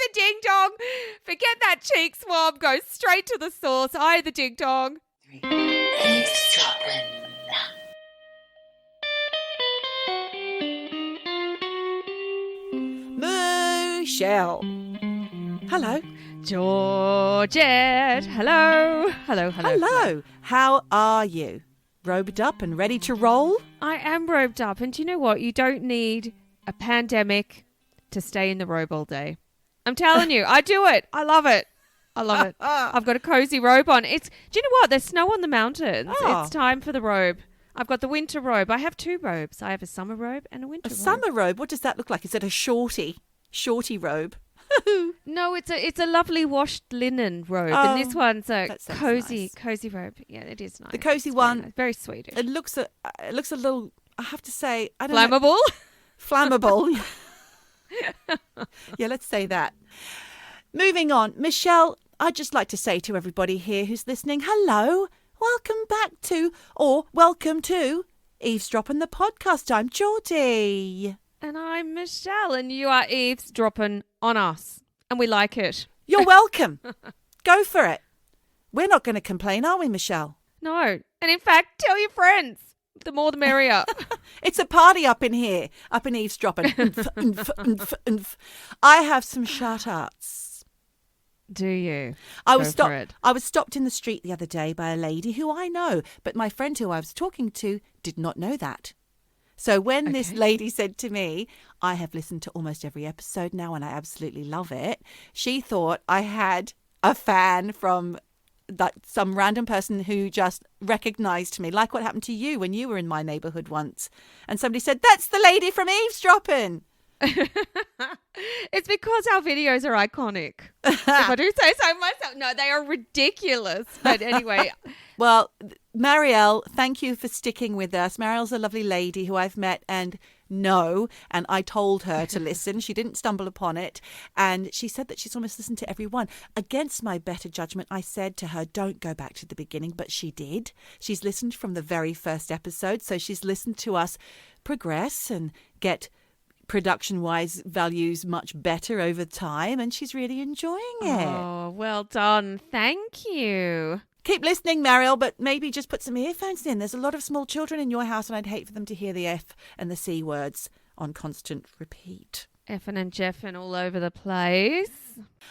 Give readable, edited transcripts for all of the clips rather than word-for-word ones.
the ding-dong. Forget that cheek swab. Go straight to the source. I, the ding-dong. Eavesdroppin. Michelle. Hello. Georgette. Hello. Hello. Hello. How are you? Robed up and ready to roll? I am robed up. And do you know what? You don't need a pandemic to stay in the robe all day. I'm telling you, I do it. I love it. I've got a cozy robe on. Do you know what? There's snow on the mountains. Oh. It's time for the robe. I've got the winter robe. I have two robes. I have a summer robe and a winter robe. A summer robe? What does that look like? Is it a shorty robe? No, it's a lovely washed linen robe. Oh, and this one's a nice. cozy robe. Yeah, it is nice. The cozy It's one. Very, nice. Very Swedish. It looks a little, I have to say, I don't know. Flammable? Flammable. Yeah, let's say that. Moving on. Michelle, I'd just like to say to everybody here who's listening, hello. Welcome back to Eavesdroppin' the podcast. I'm Geordie. And I'm Michelle, and you are eavesdropping on us. And we like it. You're welcome. Go for it. We're not going to complain, are we, Michelle? No. And in fact, tell your friends. The more the merrier. It's a party up in here, up in Eavesdroppin'. I have some shout-outs. Do you? I was stopped in the street the other day by a lady who I know, but my friend who I was talking to did not know that. So when this lady said to me, I have listened to almost every episode now and I absolutely love it, she thought I had a fan from some random person who just recognised me, like what happened to you when you were in my neighbourhood once. And somebody said, that's the lady from Eavesdroppin'. It's because our videos are iconic. If I do say so myself. No, they are ridiculous. But anyway. Well, Marielle, thank you for sticking with us. Marielle's a lovely lady who I've met and know, and I told her to listen. She didn't stumble upon it, and she said that she's almost listened to every one. Against my better judgment, I said to her, don't go back to the beginning, but she did. She's listened from the very first episode, so she's listened to us progress and get production-wise values much better over time, and she's really enjoying it. Oh, well done. Thank you. Keep listening, Mariel, but maybe just put some earphones in. There's a lot of small children in your house, and I'd hate for them to hear the F and the C words on constant repeat. Effin' and Jeffin' all over the place.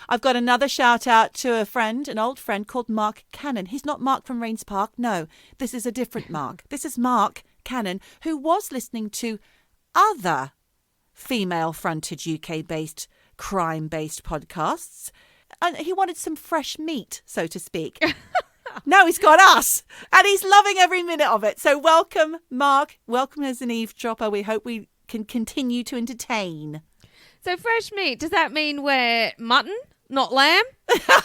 I've got another shout out to a friend, an old friend called Mark Cannon. He's not Mark from Rains Park. No, this is a different Mark. This is Mark Cannon, who was listening to other female-fronted UK-based, crime-based podcasts. And he wanted some fresh meat, so to speak. Now he's got us, and he's loving every minute of it. So welcome, Mark. Welcome as an eavesdropper. We hope we can continue to entertain. So fresh meat, does that mean we're mutton, not lamb?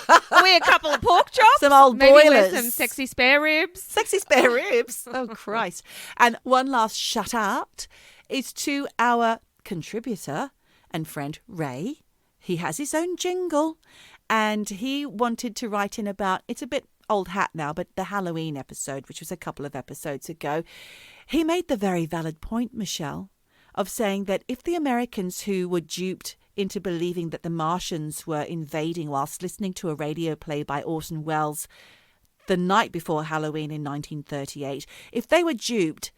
Are we a couple of pork chops? Some old Maybe boilers. We're some sexy spare ribs. Sexy spare ribs. Oh, Christ. And one last shout out is to our contributor and friend, Ray. He has his own jingle, and he wanted to write in about, it's a bit old hat now, but the Halloween episode, which was a couple of episodes ago. He made the very valid point, Michelle, of saying that if the Americans who were duped into believing that the Martians were invading whilst listening to a radio play by Orson Welles the night before Halloween in 1938, if they were duped,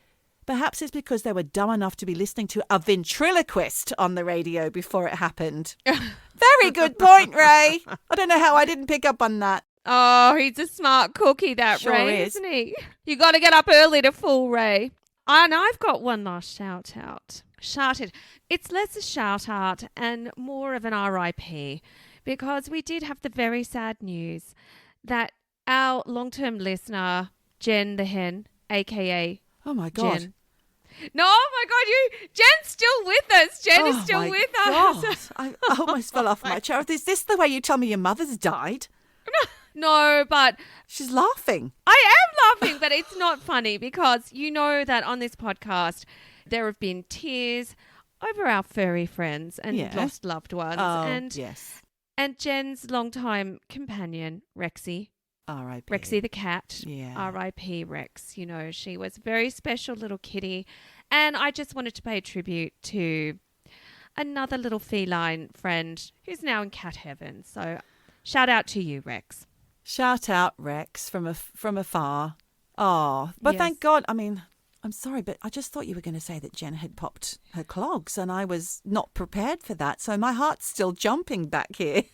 perhaps it's because they were dumb enough to be listening to a ventriloquist on the radio before it happened. Very good point, Ray. I don't know how I didn't pick up on that. Oh, he's a smart cookie, that Sure Ray, is. isn't he? You got to get up early to fool Ray. And I've got one last shout out. It's less a shout out and more of an RIP, because we did have the very sad news that our long-term listener, Jen the Hen, a.k.a. Oh, my God. Jen. No, oh my God, Jen's still with us. Jen is still with us. I almost fell off my chair. Is this the way you tell me your mother's died? No, but She's laughing. I am laughing, but it's not funny, because you know that on this podcast there have been tears over our furry friends and lost loved ones. Oh, yes. And Jen's longtime companion, Rexy. R.I.P. Rexy the cat. Yeah. R.I.P. Rex. You know, she was a very special little kitty. And I just wanted to pay tribute to another little feline friend who's now in cat heaven. So shout out to you, Rex. Shout out, Rex, from afar. Oh, but Yes. thank God. I mean, I'm sorry, but I just thought you were going to say that Jen had popped her clogs, and I was not prepared for that. So my heart's still jumping back here.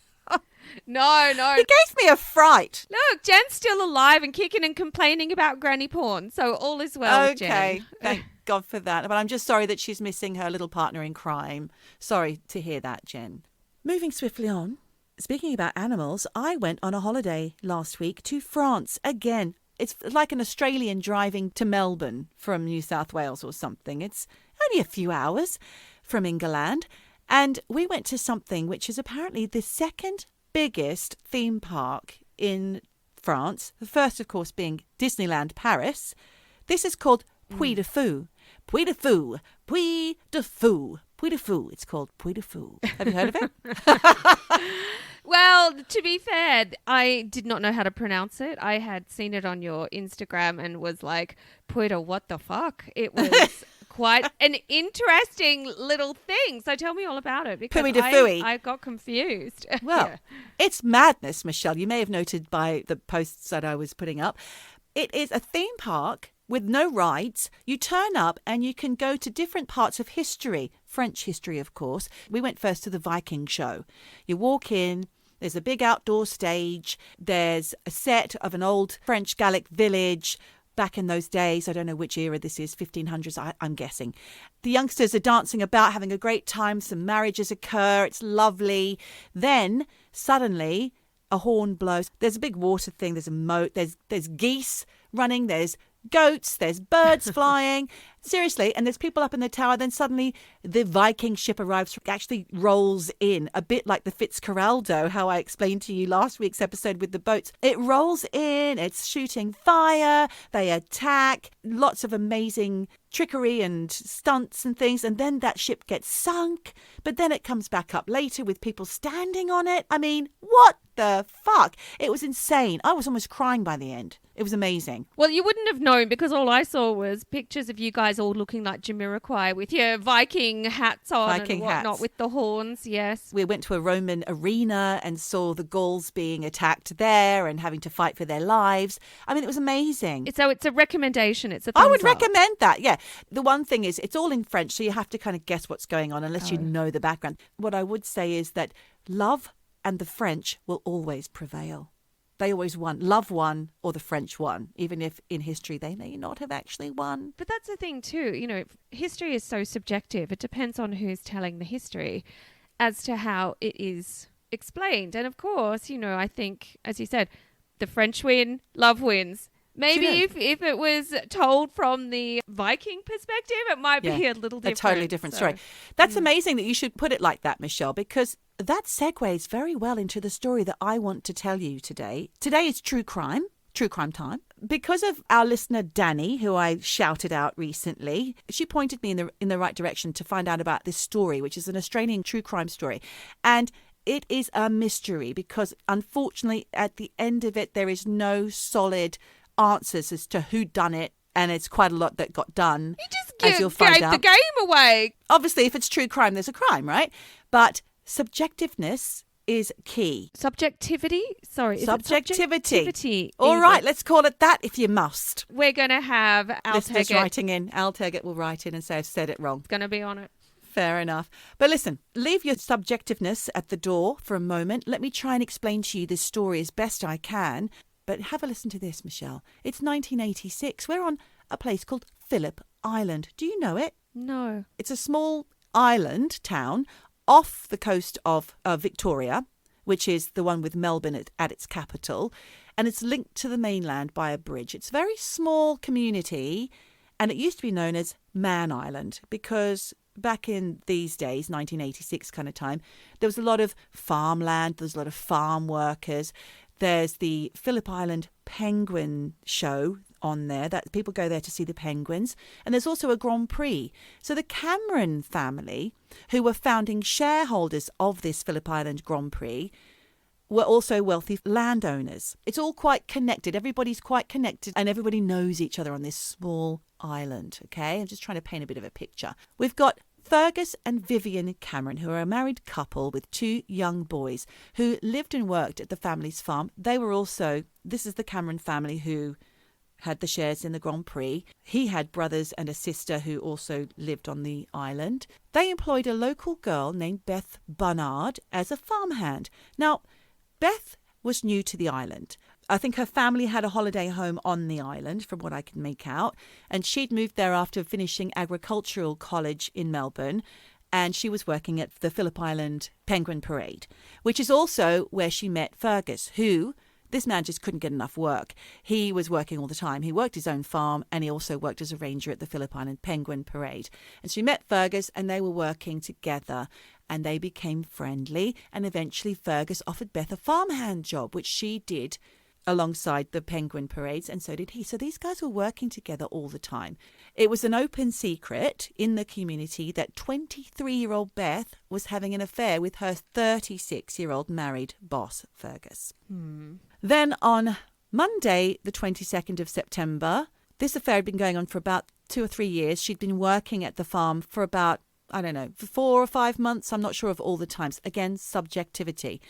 No. It gave me a fright. Look, Jen's still alive and kicking and complaining about granny porn. So all is well, Okay, Jen. thank God for that. But I'm just sorry that she's missing her little partner in crime. Sorry to hear that, Jen. Moving swiftly on. Speaking about animals, I went on a holiday last week to France again. It's like an Australian driving to Melbourne from New South Wales or something. It's only a few hours from England. And we went to something which is apparently the second biggest theme park in France. The first, of course, being Disneyland Paris. This is called Puy de Fou. Puy de Fou. Puy de Fou. Puy de Fou. It's called Puy de Fou. Have you heard of it? Well, to be fair, I did not know how to pronounce it. I had seen it on your Instagram and was like, Puerto, what the fuck? It was quite an interesting little thing. So tell me all about it, because Puy de Fouy. I got confused. Well, Yeah. It's madness, Michelle. You may have noted by the posts that I was putting up. It is a theme park with no rides. You turn up and you can go to different parts of history, French history, of course. We went first to the Viking show. You walk in, there's a big outdoor stage, there's a set of an old French Gallic village back in those days. I don't know which era this is, 1500s, I'm guessing. The youngsters are dancing about, having a great time. Some marriages occur. It's lovely. Then suddenly a horn blows. There's a big water thing. There's a moat. There's geese running. There's goats. There's birds flying. Seriously. And there's people up in the tower. Then suddenly the Viking ship arrives, actually rolls in, a bit like the Fitzcarraldo, how I explained to you last week's episode with the boats. It rolls in. It's shooting fire. They attack. Lots of amazing trickery and stunts and things. And then that ship gets sunk. But then it comes back up later with people standing on it. I mean, what the fuck? It was insane. I was almost crying by the end. It was amazing. Well, you wouldn't have known, because all I saw was pictures of you guys all looking like Jamiroquai with your Viking hats on Viking and whatnot hats. with the horns. Yes. We went to a Roman arena and saw the Gauls being attacked there and having to fight for their lives. I mean, it was amazing. So it's a recommendation. It's a I would thumbs up. recommend that, yeah. The one thing is, it's all in French, so you have to kind of guess what's going on unless you know the background. What I would say is that love and the French will always prevail. They always won. Love won, or the French won, even if in history they may not have actually won. But that's the thing too, history is so subjective. It depends on who's telling the history as to how it is explained. And of course, I think, as you said, the French win, love wins. Maybe if it was told from the Viking perspective, it might be a little different. A totally different story. That's amazing that you should put it like that, Michelle, because that segues very well into the story that I want to tell you today. Today is true crime time. Because of our listener, Danny, who I shouted out recently, she pointed me in the right direction to find out about this story, which is an Australian true crime story. And it is a mystery because, unfortunately, at the end of it, there is no solid answers as to who done it, and it's quite a lot that got done. You just as you'll find gave out. the game away. Obviously, if it's true crime, there's a crime, right? But subjectiveness is key. Subjectivity? Sorry. is it Subjectivity. All All right, let's call it that if you must. We're going to have Al Listeners Teggett. writing in. Al Teggett will write in and say I've said it wrong. Going to be on it. Fair enough. But listen, leave your subjectiveness at the door for a moment. Let me try and explain to you this story as best I can. But have a listen to this, Michelle. It's 1986. We're on a place called Phillip Island. Do you know it? No. It's a small island town off the coast of Victoria, which is the one with Melbourne at its capital. And it's linked to the mainland by a bridge. It's a very small community, and it used to be known as Man Island because back in these days, 1986 kind of time, there was a lot of farmland, there was a lot of farm workers. There's the Phillip Island Penguin Show on there, that people go there to see the penguins. And there's also a Grand Prix. So the Cameron family, who were founding shareholders of this Phillip Island Grand Prix, were also wealthy landowners. It's all quite connected. Everybody's quite connected and everybody knows each other on this small island, okay? I'm just trying to paint a bit of a picture. We've got Fergus and Vivienne Cameron, who are a married couple with 2 young boys who lived and worked at the family's farm. They were also, this is the Cameron family who had the shares in the Grand Prix. He had brothers and a sister who also lived on the island. They employed a local girl named Beth Barnard as a farmhand. Now, Beth was new to the island. I think her family had a holiday home on the island, from what I can make out, and she'd moved there after finishing agricultural college in Melbourne, and she was working at the Phillip Island Penguin Parade, which is also where she met Fergus, who, this man just couldn't get enough work. He was working all the time. He worked his own farm, and he also worked as a ranger at the Phillip Island Penguin Parade. And she met Fergus, and they were working together, and they became friendly, and eventually Fergus offered Beth a farmhand job, which she did alongside the penguin parades, and so did he. So these guys were working together all the time. It was an open secret in the community that 23-year-old Beth was having an affair with her 36-year-old married boss, Fergus. Then on Monday, the 22nd of September, this affair had been going on for about 2 or 3 years. She'd been working at the farm for about, I don't know, 4 or 5 months. I'm not sure of all the times. Again, subjectivity.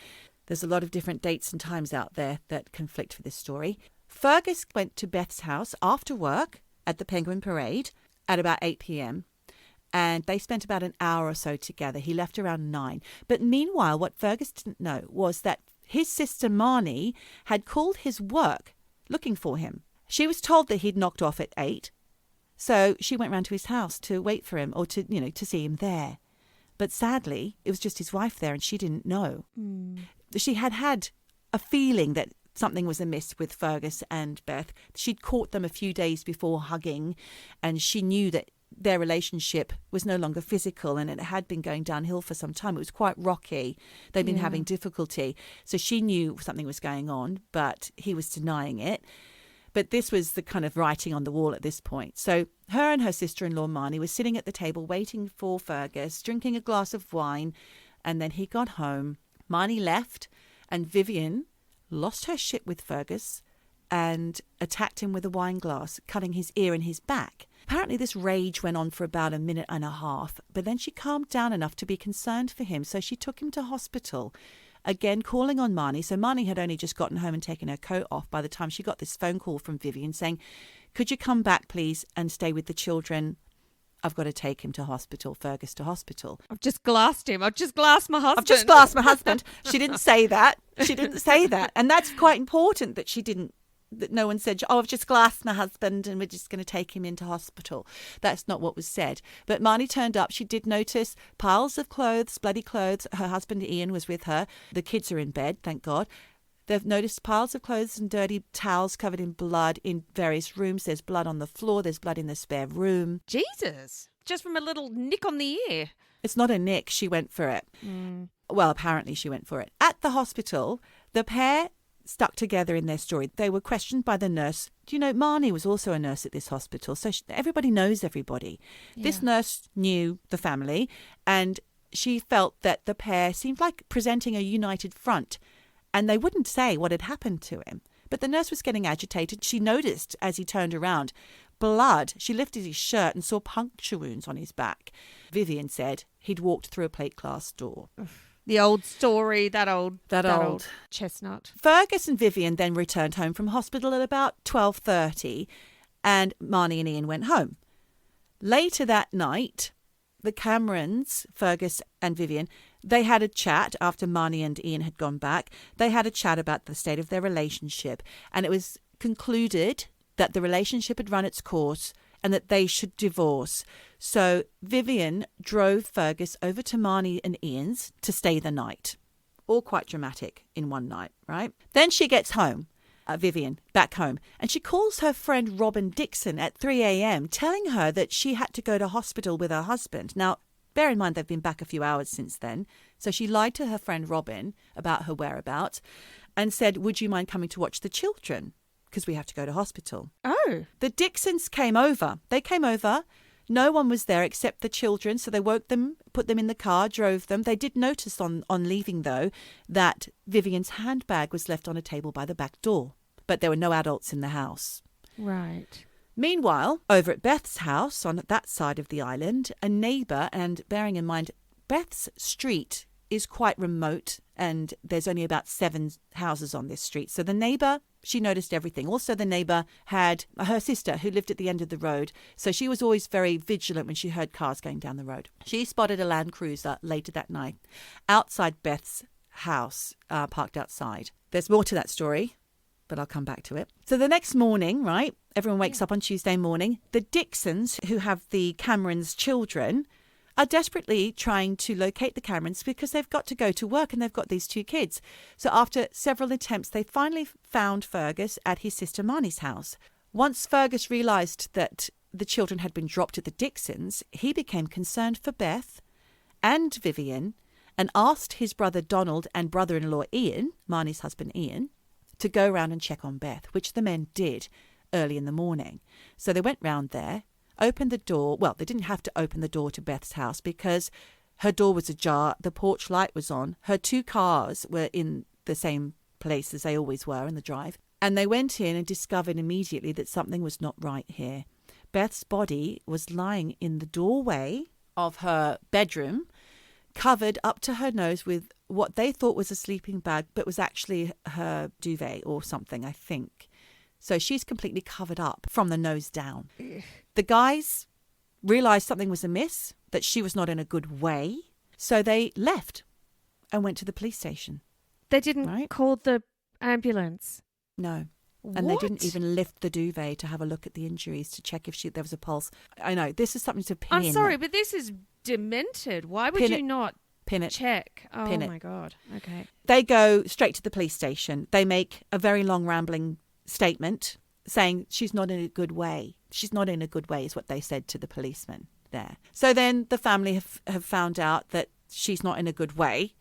There's a lot of different dates and times out there that conflict for this story. Fergus went to Beth's house after work at the Penguin Parade at about 8 p.m. and they spent about an hour or so together. He left around 9. But meanwhile, what Fergus didn't know was that his sister Marnie had called his work looking for him. She was told that he'd knocked off at 8. So she went round to his house to wait for him or to see him there. But sadly, it was just his wife there and she didn't know. She had a feeling that something was amiss with Fergus and Beth. She'd caught them a few days before hugging, and she knew that their relationship was no longer physical and it had been going downhill for some time. It was quite rocky. They'd been having difficulty. So she knew something was going on, but he was denying it. But this was the kind of writing on the wall at this point. So her and her sister-in-law Marnie were sitting at the table waiting for Fergus, drinking a glass of wine, and then he got home. Marnie left, and Vivienne lost her shit with Fergus and attacked him with a wine glass, cutting his ear and his back. Apparently this rage went on for about a minute and a half, but then she calmed down enough to be concerned for him, so she took him to hospital, again calling on Marnie. So Marnie had only just gotten home and taken her coat off by the time she got this phone call from Vivienne saying, "Could you come back, please, and stay with the children? I've got to take him to hospital, Fergus to hospital." I've just glassed him. I've just glassed my husband. I've just glassed my husband. She didn't say that. She didn't say that. And that's quite important that she didn't, that no one said, "Oh, I've just glassed my husband and we're just going to take him into hospital." That's not what was said. But Marnie turned up. She did notice piles of clothes, bloody clothes. Her husband Ian was with her. The kids are in bed, thank God. They've noticed piles of clothes and dirty towels covered in blood in various rooms. There's blood on the floor. There's blood in the spare room. Jesus. Just from a little nick on the ear. It's not a nick. She went for it. Well, apparently she went for it. At the hospital, the pair stuck together in their story. They were questioned by the nurse. Do you know, Marnie was also a nurse at this hospital, so everybody knows everybody. Yeah. This nurse knew the family, and she felt that the pair seemed like presenting a united front, and they wouldn't say what had happened to him. But the nurse was getting agitated. She noticed as he turned around blood. She lifted his shirt and saw puncture wounds on his back. Vivienne said he'd walked through a plate glass door. The old story, that old chestnut. Fergus and Vivienne then returned home from hospital at about 12:30, and Marnie and Ian went home. Later that night, the Camerons, Fergus and Vivienne, they had a chat after Marnie and Ian had gone back. They had a chat about the state of their relationship, and it was concluded that the relationship had run its course and that they should divorce. So Vivienne drove Fergus over to Marnie and Ian's to stay the night. All quite dramatic in one night, right? Then she gets home, Vivienne, back home, and she calls her friend Robin Dixon at 3 a.m, telling her that she had to go to hospital with her husband. Now, bear in mind they've been back a few hours since then. So she lied to her friend Robin about her whereabouts and said, "Would you mind coming to watch the children? Because we have to go to hospital." Oh. The Dixons came over. They came over. No one was there except the children. So they woke them, put them in the car, drove them. They did notice on leaving, though, that Vivienne's handbag was left on a table by the back door. But there were no adults in the house. Right. Meanwhile, over at Beth's house on that side of the island, a neighbour, and bearing in mind Beth's street is quite remote and there's only about 7 houses on this street. So the neighbour, she noticed everything. Also, the neighbour had her sister who lived at the end of the road. So she was always very vigilant when she heard cars going down the road. She spotted a Land Cruiser later that night outside Beth's house, parked outside. There's more to that story, but I'll come back to it. So the next morning, right, everyone wakes up on Tuesday morning. The Dixons, who have the Camerons' children, are desperately trying to locate the Camerons because they've got to go to work and they've got these 2 kids. So after several attempts, they finally found Fergus at his sister Marnie's house. Once Fergus realised that the children had been dropped at the Dixons, he became concerned for Beth and Vivienne and asked his brother Donald and brother-in-law Ian, Marnie's husband Ian, to go round and check on Beth, which the men did early in the morning. So they went round there, opened the door. Well, they didn't have to open the door to Beth's house because her door was ajar, the porch light was on, her 2 cars were in the same place as they always were in the drive. And they went in and discovered immediately that something was not right here. Beth's body was lying in the doorway of her bedroom, covered up to her nose with what they thought was a sleeping bag, but was actually her duvet or something, I think. So she's completely covered up from the nose down. The guys realised something was amiss, that she was not in a good way. So they left and went to the police station. They didn't call the ambulance? No. What? And they didn't even lift the duvet to have a look at the injuries to check if there was a pulse. I know, this is something to pin I'm in. sorry, but this is demented. Why would you not check? Oh, my God. Okay. They go straight to the police station. They make a very long rambling statement saying she's not in a good way. She's not in a good way is what they said to the policeman there. So then the family have found out that she's not in a good way.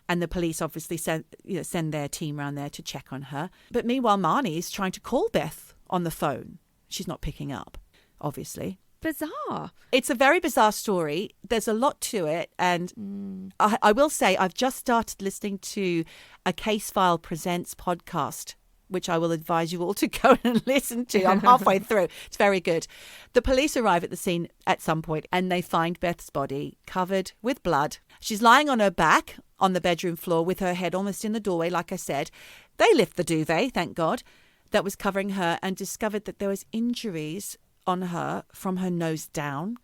And the police obviously send their team around there to check on her. But meanwhile, Marnie is trying to call Beth on the phone. She's not picking up, obviously. Bizarre. It's a very bizarre story. There's a lot to it. And I will say I've just started listening to a Case File Presents podcast, which I will advise you all to go and listen to. I'm halfway through. It's very good. The police arrive at the scene at some point and they find Beth's body covered with blood. She's lying on her back on the bedroom floor with her head almost in the doorway, like I said. They lift the duvet, thank God, that was covering her and discovered that there was injuries on her from her nose down.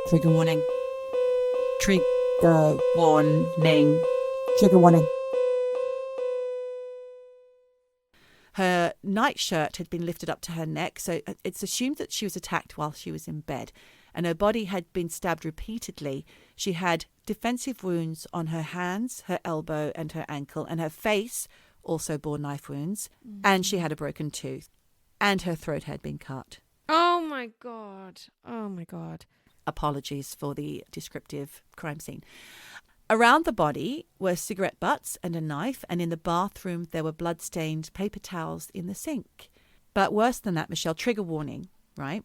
Trigger warning. Trigger warning. Trigger warning. Her nightshirt had been lifted up to her neck, so it's assumed that she was attacked while she was in bed. And her body had been stabbed repeatedly. She had defensive wounds on her hands, her elbow and her ankle, and her face also bore knife wounds. And she had a broken tooth. And her throat had been cut. Oh, my God. Oh, my God. Apologies for the descriptive crime scene. Around the body were cigarette butts and a knife, and in the bathroom there were blood-stained paper towels in the sink. But worse than that, Michelle, trigger warning, right?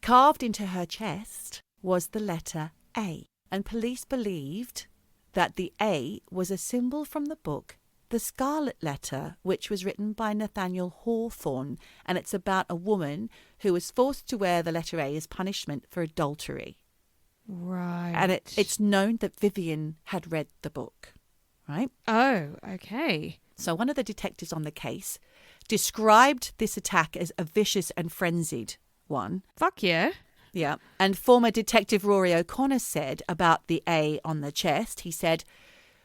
Carved into her chest was the letter A, and police believed that the A was a symbol from the book The Scarlet Letter, which was written by Nathaniel Hawthorne, and it's about a woman who was forced to wear the letter A as punishment for adultery. Right. And it's known that Vivienne had read the book, right? Oh, okay. So one of the detectives on the case described this attack as a vicious and frenzied one. Fuck yeah. Yeah. And former Detective Rory O'Connor said about the A on the chest, he said,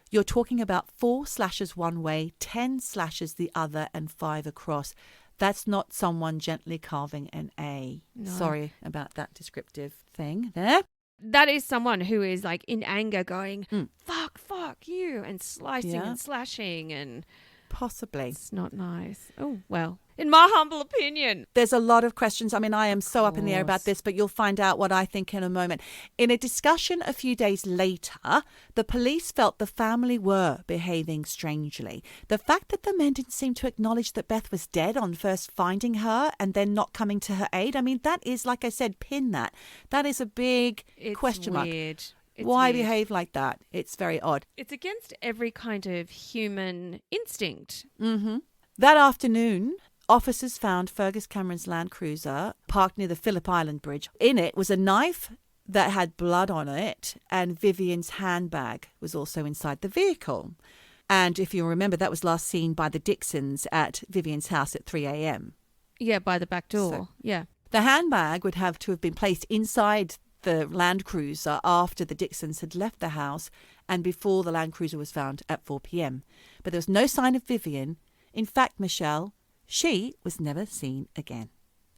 "You're talking about 4 slashes one way, 10 slashes the other, and 5 across. That's not someone gently carving an A." No. Sorry about that descriptive thing there. That is someone who is like in anger going, fuck you, and slicing and slashing, and Possibly. it's not nice. Oh, well, in my humble opinion. There's a lot of questions. I mean, I am so up in the air about this, but you'll find out what I think in a moment. In a discussion a few days later, the police felt the family were behaving strangely. The fact that the men didn't seem to acknowledge that Beth was dead on first finding her and then not coming to her aid, I mean, that is, like I said, pin that. That is a big question mark. Weird. It's Why weird. behave like that? It's very odd. It's against every kind of human instinct. Mm-hmm. That afternoon, officers found Fergus Cameron's Land Cruiser parked near the Phillip Island bridge. In it was a knife that had blood on it, and Vivienne's handbag was also inside the vehicle. And if you remember, that was last seen by the Dixons at Vivienne's house at 3 a.m. Yeah, by the back door. So- Yeah. The handbag would have to have been placed inside the Land Cruiser after the Dixons had left the house and before the Land Cruiser was found at 4 p.m. But there was no sign of Vivienne. In fact, Michelle, she was never seen again.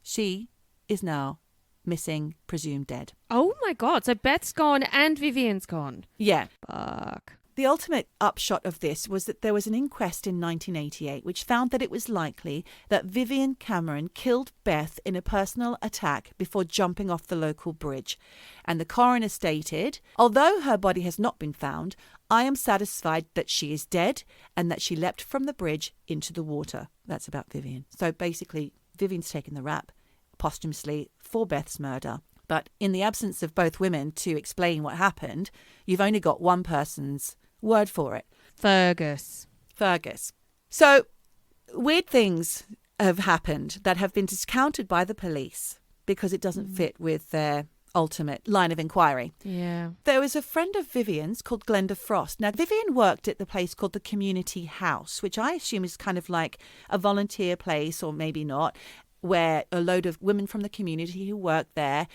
She is now missing, presumed dead. Oh my God. So Beth's gone and Vivienne's gone. Yeah. Fuck. The ultimate upshot of this was that there was an inquest in 1988 which found that it was likely that Vivienne Cameron killed Beth in a personal attack before jumping off the local bridge. And the coroner stated, although her body has not been found, I am satisfied that she is dead and that she leapt from the bridge into the water. That's about Vivienne. So basically, Vivienne's taken the rap posthumously for Beth's murder. But in the absence of both women to explain what happened, you've only got one person's word for it. Fergus. So weird things have happened that have been discounted by the police because it doesn't fit with their ultimate line of inquiry. Yeah. There was a friend of Vivienne's called Glenda Frost. Now, Vivienne worked at the place called the Community House, which I assume is kind of like a volunteer place, or maybe not, where a load of women from the community who worked there.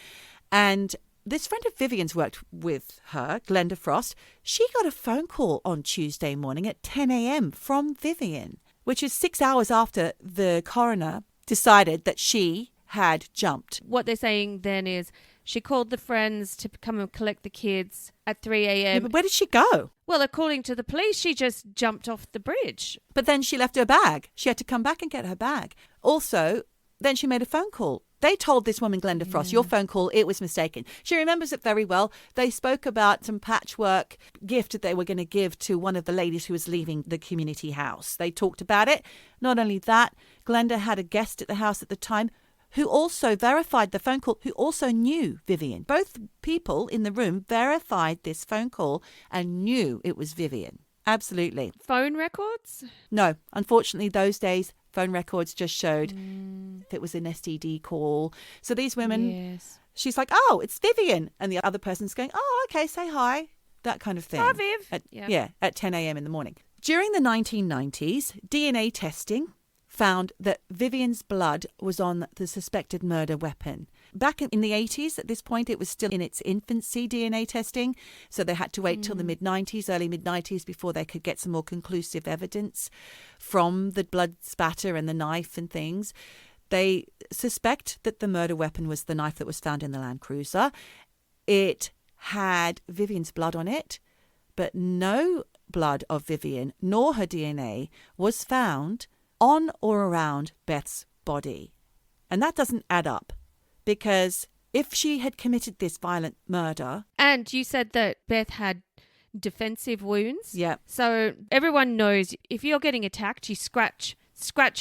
And this friend of Vivienne's worked with her, Glenda Frost. She got a phone call on Tuesday morning at 10 a.m. from Vivienne, which is 6 hours after the coroner decided that she had jumped. What they're saying then is she called the friends to come and collect the kids at 3 Yeah, a.m. but where did she go? Well, according to the police, she just jumped off the bridge. But then she left her bag. She had to come back and get her bag. Also, then she made a phone call. They told this woman, Glenda Frost, your phone call, it was mistaken. She remembers it very well. They spoke about some patchwork gift that they were going to give to one of the ladies who was leaving the community house. They talked about it. Not only that, Glenda had a guest at the house at the time who also verified the phone call, who also knew Vivienne. Both people in the room verified this phone call and knew it was Vivienne. Absolutely. Phone records? No, unfortunately, those days, phone records just showed that it was an STD call. So these women, Yes. she's like, oh, it's Vivienne. And the other person's going, oh, okay, say hi. That kind of thing. Hi, Viv. Yeah, at 10 a.m. in the morning. During the 1990s, DNA testing found that Vivienne's blood was on the suspected murder weapon. Back in the 80s, at this point, it was still in its infancy, DNA testing. So they had to wait till the mid-90s, early mid-90s, before they could get some more conclusive evidence from the blood spatter and the knife and things. They suspect that the murder weapon was the knife that was found in the Land Cruiser. It had Vivienne's blood on it, but no blood of Vivienne nor her DNA was found on or around Beth's body. And that doesn't add up, because if she had committed this violent murder... And you said that Beth had defensive wounds. Yeah. So everyone knows if you're getting attacked, you scratch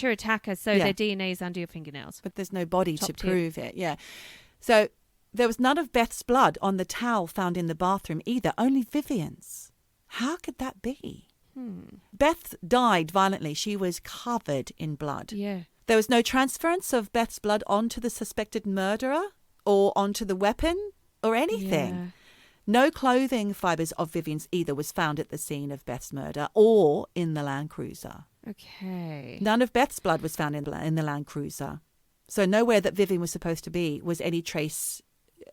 your attacker so their DNA is under your fingernails. But there's no body Top to tip. prove it, yeah. So there was none of Beth's blood on the towel found in the bathroom either, only Vivienne's. How could that be? Beth died violently. She was covered in blood. Yeah. There was no transference of Beth's blood onto the suspected murderer or onto the weapon or anything. Yeah. No clothing fibres of Vivienne's either was found at the scene of Beth's murder or in the Land Cruiser. Okay. None of Beth's blood was found in the Land Cruiser. So nowhere that Vivienne was supposed to be was any trace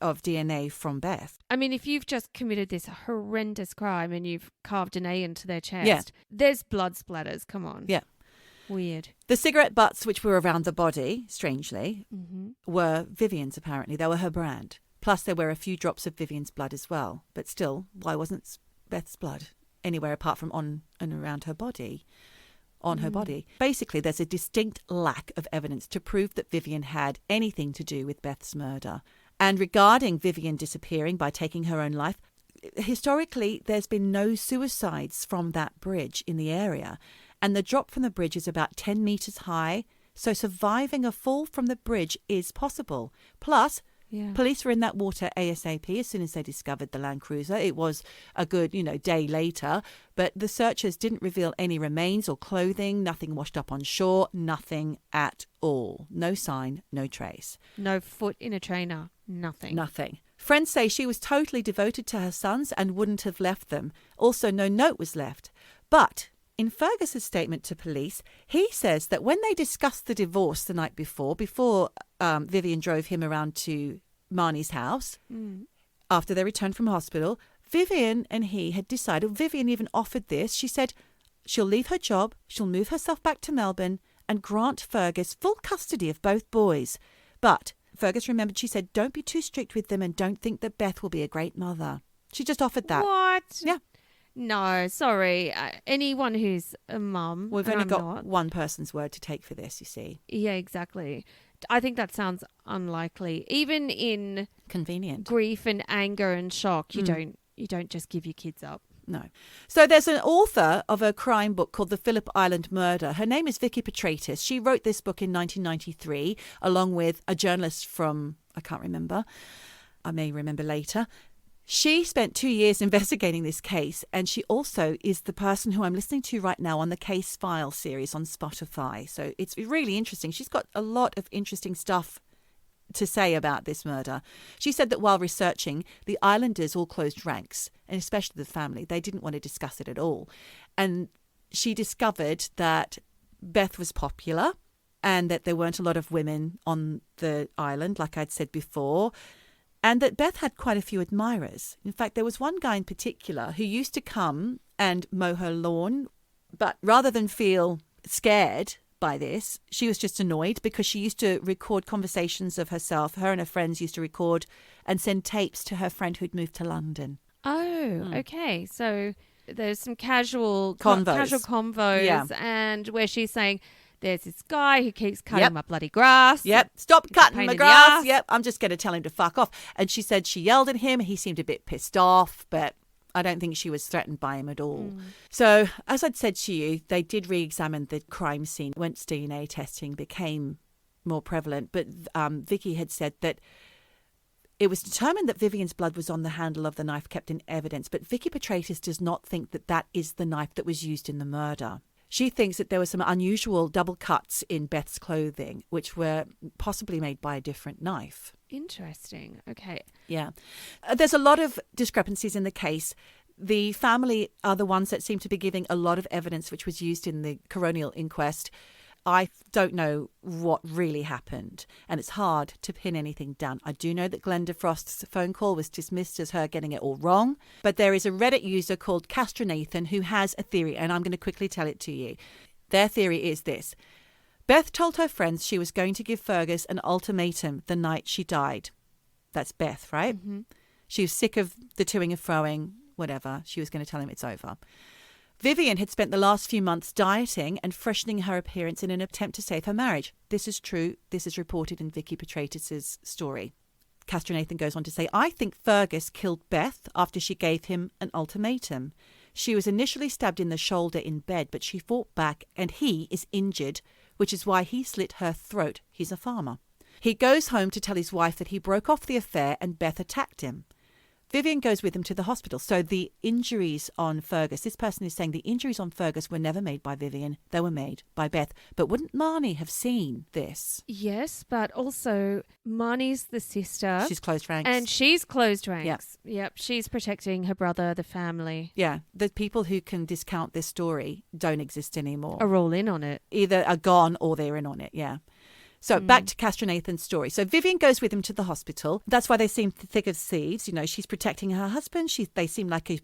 of DNA from Beth. I mean, if you've just committed this horrendous crime and you've carved an A into their chest, there's blood splatters. Come on. Yeah. Weird. The cigarette butts which were around the body, strangely, were Vivienne's apparently. They were her brand. Plus there were a few drops of Vivienne's blood as well. But still, why wasn't Beth's blood anywhere apart from on and around her body? On her body. Basically, there's a distinct lack of evidence to prove that Vivienne had anything to do with Beth's murder. And regarding Vivienne disappearing by taking her own life, historically, there's been no suicides from that bridge in the area. And the drop from the bridge is about 10 metres high. So surviving a fall from the bridge is possible. Plus, Yeah. Police were in that water ASAP as soon as they discovered the Land Cruiser. It was a good, day later, but the searchers didn't reveal any remains or clothing, nothing washed up on shore, nothing at all. No sign, no trace. No foot in a trainer. Nothing. Nothing. Friends say she was totally devoted to her sons and wouldn't have left them. Also, no note was left. But in Fergus's statement to police, he says that when they discussed the divorce the night before Vivienne drove him around to Marnie's house, after they returned from hospital, Vivienne and he had decided, Vivienne even offered this, she said she'll leave her job, she'll move herself back to Melbourne and grant Fergus full custody of both boys. But Fergus remembered, she said, don't be too strict with them and don't think that Beth will be a great mother. She just offered that. What? Yeah. No, sorry. Anyone who's a mum. We've and only I'm got not. one person's word to take for this, you see. Yeah, exactly. I think that sounds unlikely. Even in Convenient. grief and anger and shock, you don't just give your kids up. No. So there's an author of a crime book called The Phillip Island Murder. Her name is Vicky Petratus. She wrote this book in 1993 along with a journalist from, I can't remember, I may remember later. She spent 2 years investigating this case, and she also is the person who I'm listening to right now on the Case File series on Spotify. So it's really interesting. She's got a lot of interesting stuff to say about this murder. She said that while researching, the islanders all closed ranks, and especially the family. They didn't want to discuss it at all. And she discovered that Beth was popular and that there weren't a lot of women on the island, like I'd said before. And that Beth had quite a few admirers. In fact, there was one guy in particular who used to come and mow her lawn, but rather than feel scared by this, she was just annoyed because she used to record conversations of herself. Her and her friends used to record and send tapes to her friend who'd moved to London. Oh, okay. So there's some casual Convos. convos, Yeah. and where she's saying, there's this guy who keeps cutting my bloody grass. Yep. Stop Pain cutting in my the grass. ass. Yep. I'm just going to tell him to fuck off. And she said she yelled at him. He seemed a bit pissed off, but I don't think she was threatened by him at all. So, as I'd said to you, they did re-examine the crime scene once DNA testing became more prevalent. But Vicky had said that it was determined that Vivienne's blood was on the handle of the knife kept in evidence. But Vicky Petratus does not think that that is the knife that was used in the murder. She thinks that there were some unusual double cuts in Beth's clothing, which were possibly made by a different knife. Interesting. Okay. Yeah. There's a lot of discrepancies in the case. The family are the ones that seem to be giving a lot of evidence which was used in the coronial inquest. I don't know what really happened, and it's hard to pin anything down. I do know that Glenda Frost's phone call was dismissed as her getting it all wrong, but there is a Reddit user called Castronathan who has a theory, and I'm going to quickly tell it to you. Their theory is this. Beth told her friends she was going to give Fergus an ultimatum the night she died. That's Beth, right? Mm-hmm. She was sick of the toing and froing, whatever. She was going to tell him it's over. Vivienne had spent the last few months dieting and freshening her appearance in an attempt to save her marriage. This is true. This is reported in Vicky Petratus's story. Castronathan goes on to say, I think Fergus killed Beth after she gave him an ultimatum. She was initially stabbed in the shoulder in bed, but she fought back and he is injured, which is why he slit her throat. He's a farmer. He goes home to tell his wife that he broke off the affair and Beth attacked him. Vivienne goes with him to the hospital. So the injuries on Fergus, this person is saying the injuries on Fergus were never made by Vivienne. They were made by Beth. But wouldn't Marnie have seen this? Yes, but also Marnie's the sister. She's closed ranks. And she's closed ranks. Yep. Yep. She's protecting her brother, the family. Yeah. The people who can discount this story don't exist anymore. Are all in on it. Either are gone or they're in on it. Yeah. So back to Castronathan's story. So Vivienne goes with him to the hospital. That's why they seem thick as thieves. You know, she's protecting her husband. They seem like a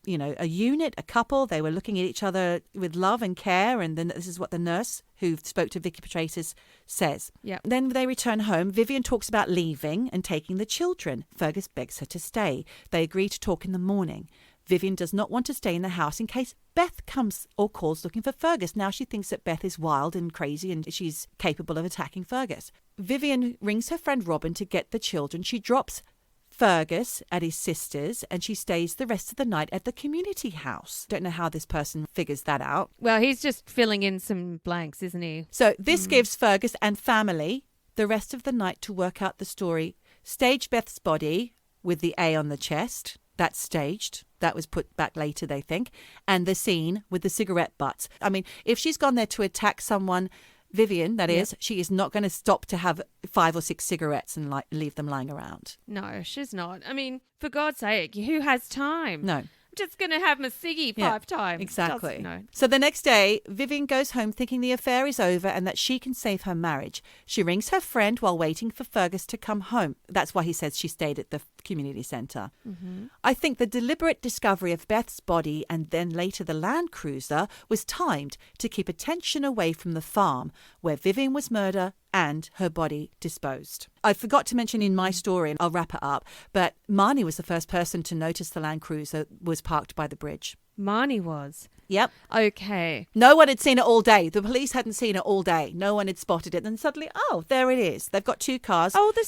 unit, a couple. They were looking at each other with love and care. And then this is what the nurse who spoke to Vicky Petratus says. Yeah. Then they return home. Vivienne talks about leaving and taking the children. Fergus begs her to stay. They agree to talk in the morning. Vivienne does not want to stay in the house in case Beth comes or calls looking for Fergus. Now she thinks that Beth is wild and crazy and she's capable of attacking Fergus. Vivienne rings her friend Robin to get the children. She drops Fergus at his sister's and she stays the rest of the night at the community house. Don't know how this person figures that out. Well, he's just filling in some blanks, isn't he? So this gives Fergus and family the rest of the night to work out the story. staged Beth's body with the A on the chest. That's staged. That was put back later, they think. And the scene with the cigarette butts. I mean, if she's gone there to attack someone, Vivienne, that is, she is not going to stop to have 5 or 6 cigarettes and leave them lying around. No, she's not. I mean, for God's sake, who has time? No. Just going to have my ciggy 5 times. Exactly. No. So the next day, Vivienne goes home thinking the affair is over and that she can save her marriage. She rings her friend while waiting for Fergus to come home. That's why he says she stayed at the community centre. Mm-hmm. I think the deliberate discovery of Beth's body and then later the Land Cruiser was timed to keep attention away from the farm where Vivienne was murdered and her body disposed. I forgot to mention in my story, and I'll wrap it up, but Marnie was the first person to notice the Land Cruiser was parked by the bridge. Marnie was? Yep. Okay. No one had seen it all day. The police hadn't seen it all day. No one had spotted it. And suddenly, oh, there it is. They've got 2 cars. Oh, the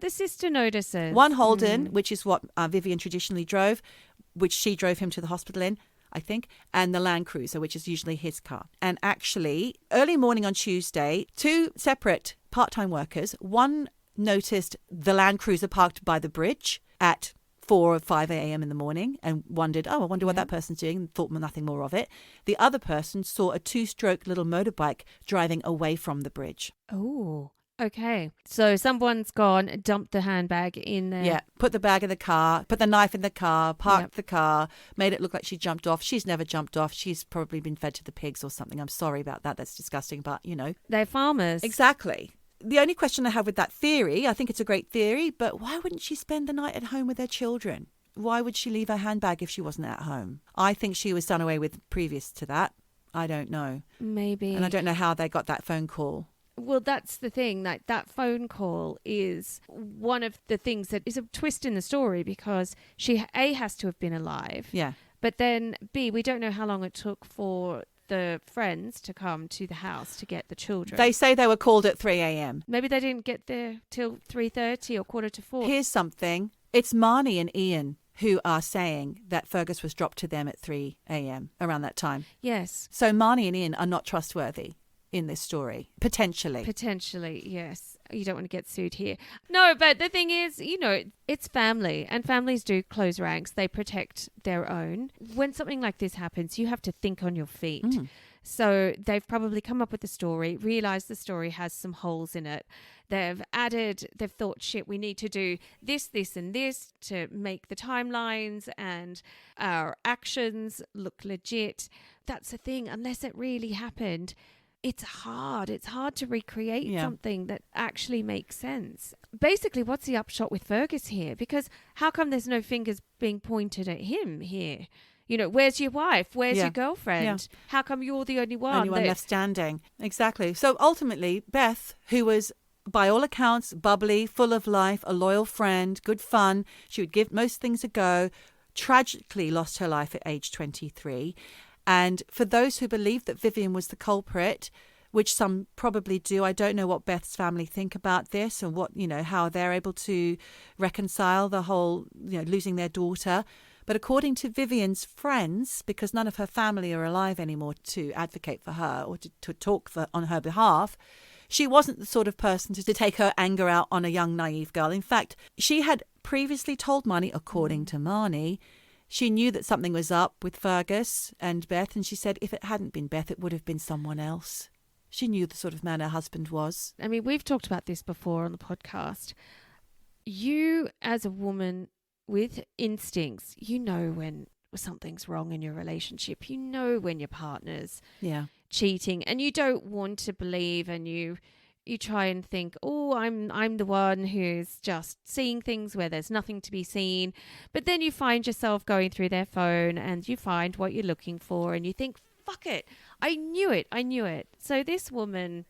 sister notices. One Holden, which is what Vivienne traditionally drove, which she drove him to the hospital in, I think, and the Land Cruiser, which is usually his car. And actually, early morning on Tuesday, 2 separate part-time workers, one noticed the Land Cruiser parked by the bridge at 4 or 5 a.m. in the morning and wondered, I wonder what that person's doing, and thought nothing more of it. The other person saw a 2-stroke little motorbike driving away from the bridge. Oh, okay. So someone's gone, dumped the handbag in there. Yeah, put the bag in the car, put the knife in the car, parked the car, made it look like she jumped off. She's never jumped off. She's probably been fed to the pigs or something. I'm sorry about that. That's disgusting, but They're farmers. Exactly. The only question I have with that theory, I think it's a great theory, but why wouldn't she spend the night at home with her children? Why would she leave her handbag if she wasn't at home? I think she was done away with previous to that. I don't know. Maybe. And I don't know how they got that phone call. Well, that's the thing. Like, that phone call is one of the things that is a twist in the story, because she, A, has to have been alive. Yeah. But then, B, we don't know how long it took for the friends to come to the house to get the children. They say they were called at 3 a.m. Maybe they didn't get there till 3:30 or 4:45. Here's something. It's Marnie and Ian who are saying that Fergus was dropped to them at 3 a.m. around that time. Yes. So Marnie and Ian are not trustworthy in this story, potentially. Potentially, yes. You don't want to get sued here. No, but the thing is, it's family, and families do close ranks. They protect their own. When something like this happens, you have to think on your feet. So they've probably come up with the story, realised the story has some holes in it. They've thought, shit, we need to do this, this and this to make the timelines and our actions look legit. That's the thing. Unless it really happened, it's hard. It's hard to recreate something that actually makes sense. Basically, what's the upshot with Fergus here? Because how come there's no fingers being pointed at him here? Where's your wife? Where's your girlfriend? Yeah. How come you're the only one left standing? Exactly. So ultimately, Beth, who was, by all accounts, bubbly, full of life, a loyal friend, good fun, she would give most things a go, tragically lost her life at age 23. And for those who believe that Vivienne was the culprit, which some probably do, I don't know what Beth's family think about this and what, how they're able to reconcile the whole, losing their daughter. But according to Vivienne's friends, because none of her family are alive anymore to advocate for her or to talk on her behalf, she wasn't the sort of person to take her anger out on a young, naive girl. In fact, she had previously told Marnie, according to Marnie, she knew that something was up with Fergus and Beth, and she said if it hadn't been Beth, it would have been someone else. She knew the sort of man her husband was. I mean, we've talked about this before on the podcast. You, as a woman with instincts, when something's wrong in your relationship. When your partner's cheating, and you don't want to believe, and you try and think, I'm the one who's just seeing things where there's nothing to be seen. But then you find yourself going through their phone and you find what you're looking for and you think, fuck it, I knew it. So this woman,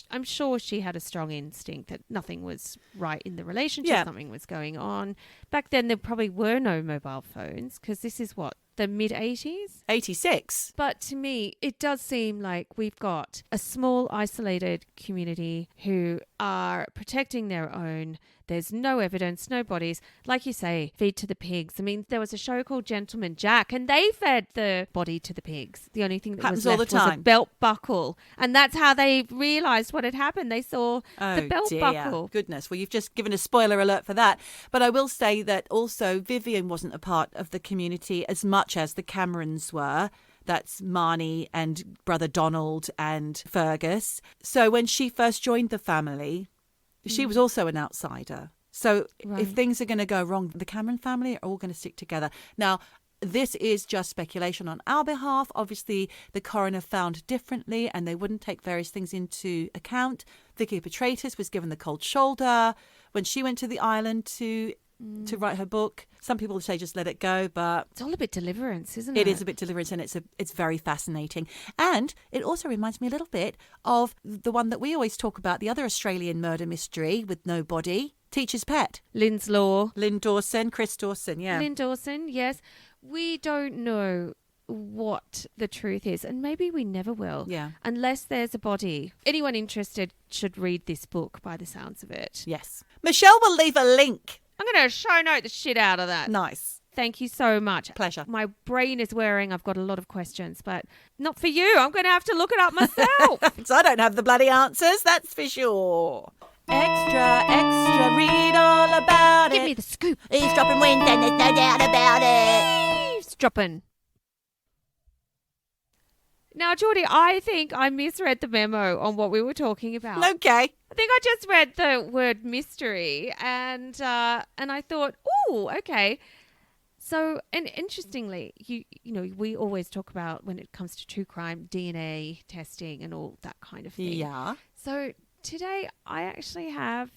I'm sure she had a strong instinct that nothing was right in the relationship, something was going on. Back then there probably were no mobile phones, because this is the mid-80s? 86. But to me, it does seem like we've got a small, isolated community who are protecting their own. There's no evidence, no bodies. Like you say, feed to the pigs. I mean, there was a show called Gentleman Jack, and they fed the body to the pigs. The only thing that Happens was all left the was a time. belt buckle. And that's how they realised what had happened. They saw Oh, the belt dear. buckle. Goodness. Well, you've just given a spoiler alert for that. But I will say that also Vivienne wasn't a part of the community as much as the Camerons were. That's Marnie and brother Donald and Fergus. So when she first joined the family, she was also an outsider. So Right. if things are going to go wrong, the Cameron family are all going to stick together. Now, this is just speculation on our behalf. Obviously, the coroner found differently and they wouldn't take various things into account. Vicky Petratus was given the cold shoulder when she went to the island to write her book. Some people say just let it go, but It's all a bit deliverance, isn't it? it is a bit deliverance, and it's very fascinating. And it also reminds me a little bit of the one that we always talk about, the other Australian murder mystery with no body, Teacher's Pet. Lynn's Law. Lynn Dawson, Chris Dawson, yeah. Lynn Dawson, yes. We don't know what the truth is, and maybe we never will. Yeah. Unless there's a body. Anyone interested should read this book by the sounds of it. Yes. Michelle will leave a link. I'm going to show note the shit out of that. Nice. Thank you so much. Pleasure. My brain is wearing. I've got a lot of questions, but not for you. I'm going to have to look it up myself. Because I don't have the bloody answers, that's for sure. Extra, extra, read all about Give it. me the scoop. Eavesdropping wins, and there's no doubt about it. Eavesdroppin. Now, Geordie, I think I misread the memo on what we were talking about. Okay. I think I just read the word mystery and I thought, oh, okay. So, and interestingly, you know, we always talk about when it comes to true crime, DNA testing and all that kind of thing. Yeah. So today I actually have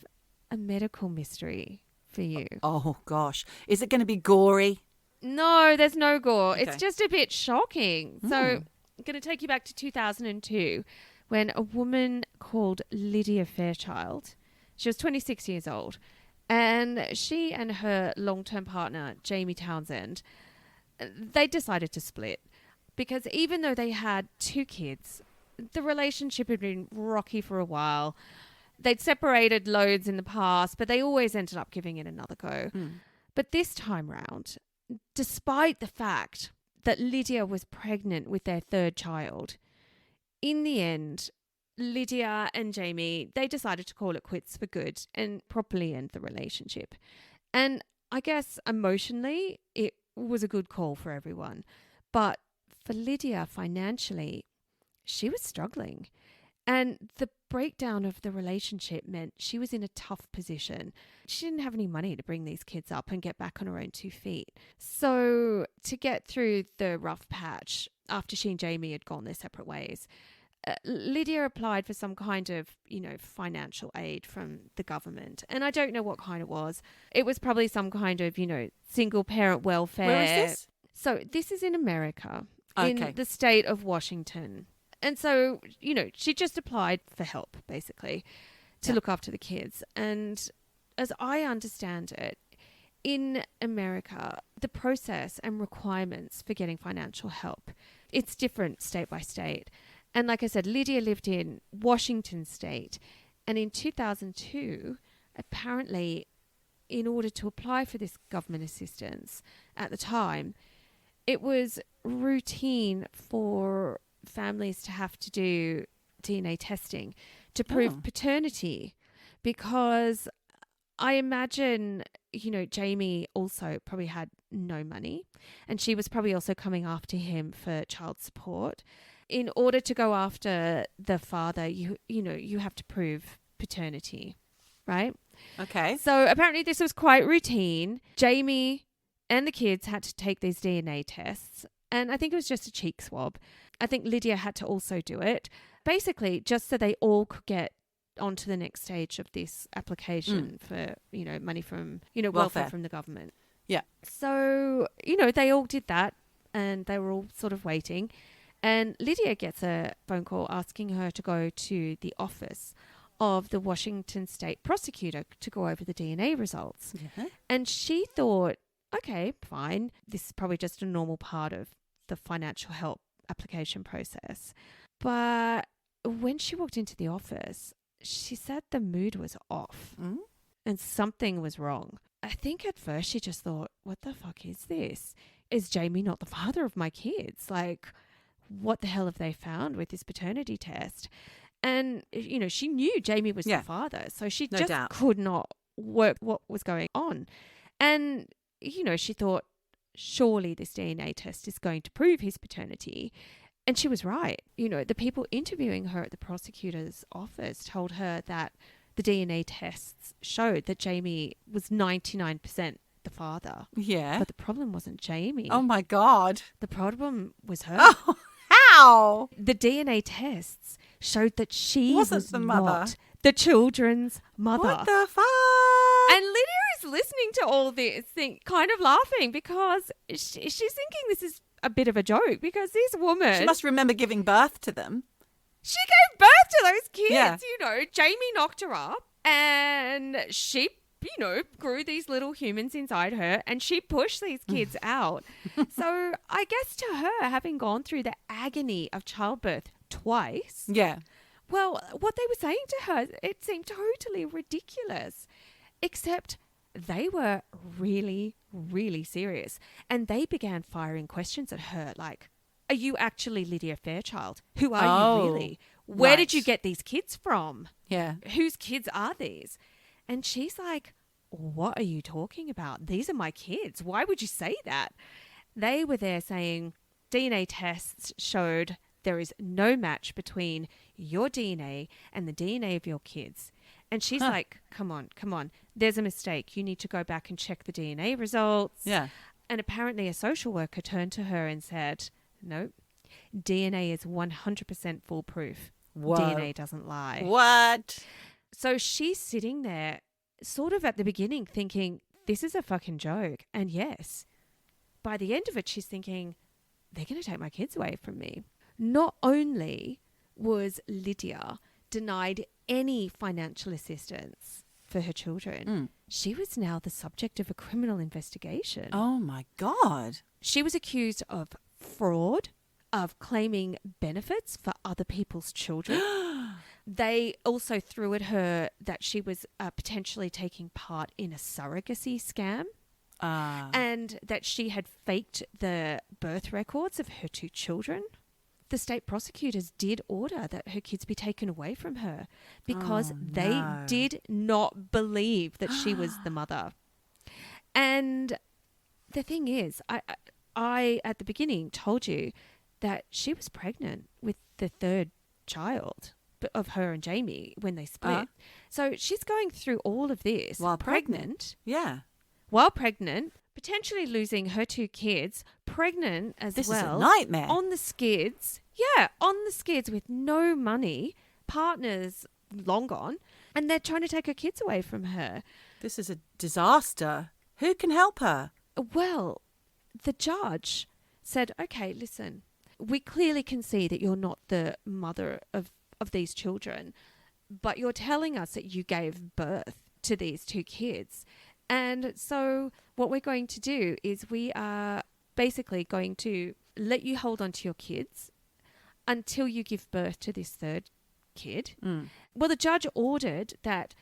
a medical mystery for you. Oh, gosh. Is it going to be gory? No, there's no gore. Okay. It's just a bit shocking. So I'm going to take you back to 2002 when a woman called Lydia Fairchild, she was 26 years old, and she and her long-term partner, Jamie Townsend, they decided to split because even though they had 2 kids, the relationship had been rocky for a while. They'd separated loads in the past, but they always ended up giving it another go. But this time round, despite the fact that Lydia was pregnant with their 3rd child, in the end, Lydia and Jamie, they decided to call it quits for good and properly end the relationship. And I guess emotionally, it was a good call for everyone. But for Lydia, financially, she was struggling. And the breakdown of the relationship meant she was in a tough position. She didn't have any money to bring these kids up and get back on her own 2 feet. So to get through the rough patch after she and Jamie had gone their separate ways, Lydia applied for some kind of, you know, financial aid from the government. And I don't know what kind it was. It was probably some kind of, you know, single parent welfare. Where is this? So this is in America, Okay. in the state of Washington. And so, you know, she just applied for help, basically, to look after the kids. And as I understand it, in America, the process and requirements for getting financial help, it's different state by state. And like I said, Lydia lived in Washington state. And in 2002, apparently, in order to apply for this government assistance at the time, it was routine for families to have to do DNA testing to prove paternity, because I imagine, you know, Jamie also probably had no money, and she was probably also coming after him for child support. In order to go after the father, you know, you have to prove paternity, right? Okay. So apparently this was quite routine. Jamie and the kids had to take these DNA tests, and I think it was just a cheek swab. I think Lydia had to also do it, basically just so they all could get onto the next stage of this application for, you know, money from, you know, welfare from the government. Yeah. So, you know, they all did that and they were all sort of waiting. And Lydia gets a phone call asking her to go to the office of the Washington state prosecutor to go over the DNA results. Yeah. And she thought, okay, fine. This is probably just a normal part of the financial help application process. But when she walked into the office, she said the mood was off. and something was wrong. I think at first she just thought, what the fuck is this? Is Jamie not the father of my kids? Like, what the hell have they found with this paternity test? And, you know, she knew Jamie was the father, so she No just doubt. could not work what was going on. And, you know, she thought, surely this DNA test is going to prove his paternity. And she was right. You know, the people interviewing her at the prosecutor's office told her that the DNA tests showed that Jamie was 99% the father. Yeah. But the problem wasn't Jamie. Oh, my God. The problem was her. Oh, how? The DNA tests showed that she Wasn't was the mother. not the children's mother. What the fuck? And Lydia is listening to all this, kind of laughing because she's thinking this is a bit of a joke because this woman... She must remember giving birth to them. She gave birth to those kids. Yeah. You know, Jamie knocked her up and she, you know, grew these little humans inside her and she pushed these kids out. So I guess to her, having gone through the agony of childbirth twice... Yeah. Well, what they were saying to her, it seemed totally ridiculous. Except they were really, really serious. And they began firing questions at her like, are you actually Lydia Fairchild? Who are you really? Where did you get these kids from? Yeah. Whose kids are these? And she's like, what are you talking about? These are my kids. Why would you say that? They were there saying DNA tests showed there is no match between your DNA and the DNA of your kids. And she's like, come on. There's a mistake. You need to go back and check the DNA results. Yeah. And apparently a social worker turned to her and said, nope, DNA is 100% foolproof. Whoa. DNA doesn't lie. What? So she's sitting there sort of at the beginning thinking, this is a fucking joke. And yes, by the end of it, she's thinking, they're going to take my kids away from me. Not only was Lydia denied any financial assistance for her children, she was now the subject of a criminal investigation. Oh, my God. She was accused of fraud, of claiming benefits for other people's children. They also threw at her that she was potentially taking part in a surrogacy scam. And that she had faked the birth records of her two children. The state prosecutors did order that her kids be taken away from her because they did not believe that she was the mother. And the thing is, I at the beginning told you that she was pregnant with the third child of her and Jamie when they split. So she's going through all of this While pregnant. Yeah. While pregnant, potentially losing her two kids, pregnant as This well. is a nightmare. On the skids. Yeah, on the skids with no money, partners long gone, and they're trying to take her kids away from her. This is a disaster. Who can help her? Well, the judge said, okay, listen, we clearly can see that you're not the mother of these children, but you're telling us that you gave birth to these two kids. And so what we're going to do is we are basically going to let you hold on to your kids until you give birth to this third kid. Well, the judge ordered that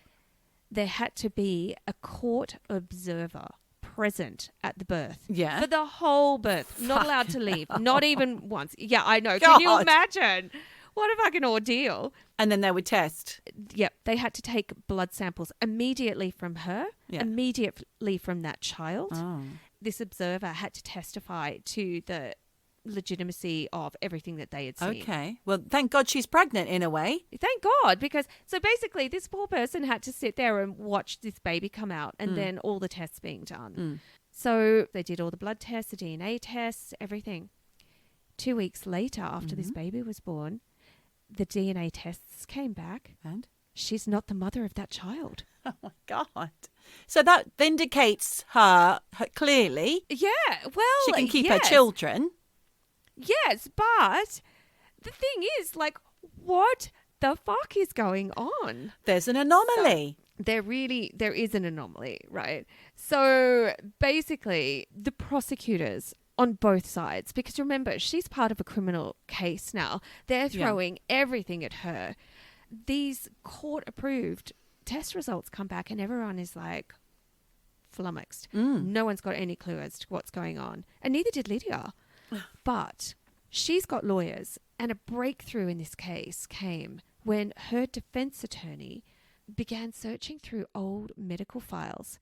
there had to be a court observer present at the birth. Yeah. For the whole birth. Not allowed to leave. Not even once. Yeah, I know. Can you God. imagine? What a fucking ordeal. And then they would test. Yep. They had to take blood samples immediately from her, immediately from that child. This observer had to testify to the legitimacy of everything that they had seen. Okay. Well, thank God she's pregnant in a way. Thank God, because so basically this poor person had to sit there and watch this baby come out and then all the tests being done. So they did all the blood tests, the DNA tests, everything. 2 weeks later, after this baby was born, the DNA tests came back. And? She's not the mother of that child. Oh, my God. So that vindicates her clearly. Yeah, well, She can keep yes. her children. Yes, but the thing is, like, what the fuck is going on? There's an anomaly. There is an anomaly, right? So basically, the prosecutors on both sides, because remember, she's part of a criminal case now. They're throwing everything at her. These court-approved test results come back and everyone is like flummoxed. No one's got any clue as to what's going on. And neither did Lydia. But she's got lawyers, and a breakthrough in this case came when her defense attorney began searching through old medical files,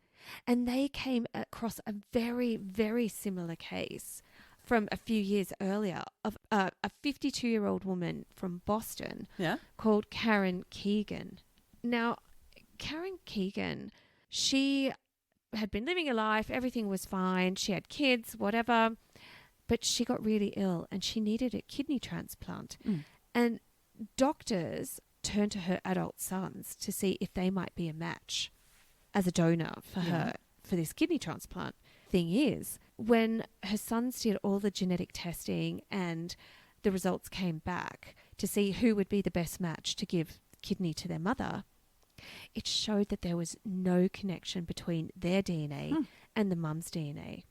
and they came across a very, very similar case from a few years earlier of a 52-year-old woman from Boston called Karen Keegan. Now, Karen Keegan, she had been living a life, everything was fine, she had kids, whatever, but she got really ill and she needed a kidney transplant. And doctors turned to her adult sons to see if they might be a match as a donor for her for this kidney transplant. Thing is, when her sons did all the genetic testing and the results came back to see who would be the best match to give kidney to their mother, it showed that there was no connection between their DNA and the mum's DNA.